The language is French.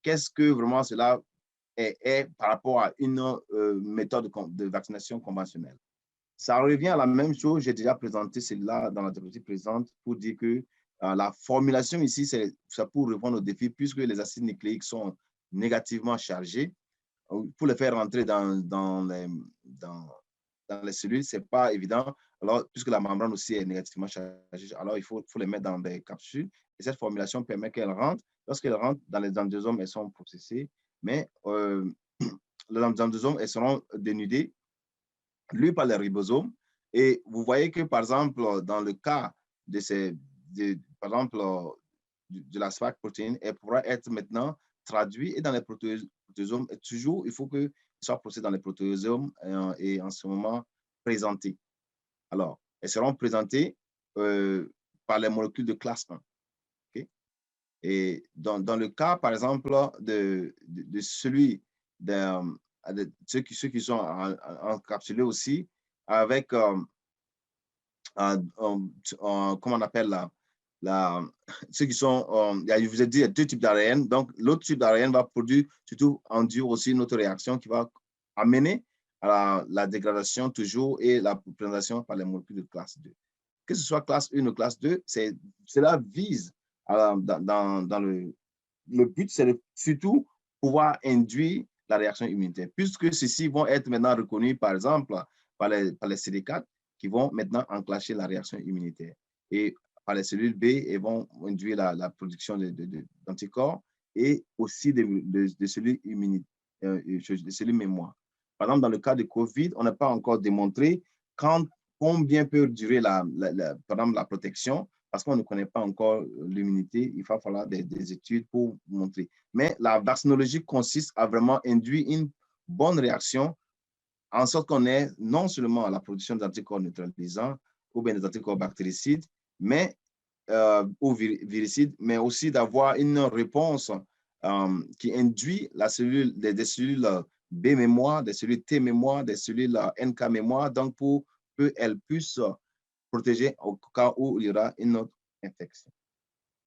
qu'est-ce que vraiment cela est par rapport à une méthode de vaccination conventionnelle. Ça revient à la même chose, j'ai déjà présenté celle-là dans la diapositive présente pour dire que la formulation ici, c'est pour répondre au défi, puisque les acides nucléiques sont négativement chargés. Pour les faire rentrer dans les cellules, ce n'est pas évident. Alors, puisque la membrane aussi est négativement chargée, alors il faut les mettre dans des capsules. Et cette formulation permet qu'elles rentrent. Lorsqu'elles rentrent dans les endosomes, elles sont processées. Mais les endosomes, elles seront dénudées, lues par les ribosomes. Et vous voyez que, par exemple, dans le cas par exemple, de la spike protéine, elle pourra être maintenant traduite et dans les protéosomes. Et toujours, il faut qu'il soit processé dans les protéosomes et en ce moment présenté. Alors, elles seront présentées par les molécules de classe 1. Okay? Et dans le cas, par exemple, de celui de ceux qui sont encapsulés aussi avec, comment on appelle ceux qui sont, je vous ai dit, il y a deux types d'ARN. Donc, l'autre type d'ARN va induire aussi une autre réaction qui va amener à la dégradation toujours et la présentation par les molécules de classe 2. Que ce soit classe 1 ou classe 2, cela vise dans le but, c'est surtout pouvoir induire la réaction immunitaire, puisque ceux-ci vont être maintenant reconnus, par exemple, par les CD4 qui vont maintenant enclencher la réaction immunitaire. Et par les cellules B, elles vont induire la production d'anticorps et aussi des cellules des cellules mémoire. Par exemple, dans le cas de COVID, on n'a pas encore démontré combien peut durer par exemple, la protection, parce qu'on ne connaît pas encore l'immunité. Il va falloir des études pour montrer. Mais la vaccinologie consiste à vraiment induire une bonne réaction en sorte qu'on ait non seulement la production d'anticorps neutralisants ou bien des anticorps bactéricides, mais ou viricides, mais aussi d'avoir une réponse qui induit des cellules B mémoire, des cellules T mémoire, des cellules NK mémoire, donc pour qu'elles puissent protéger au cas où il y aura une autre infection.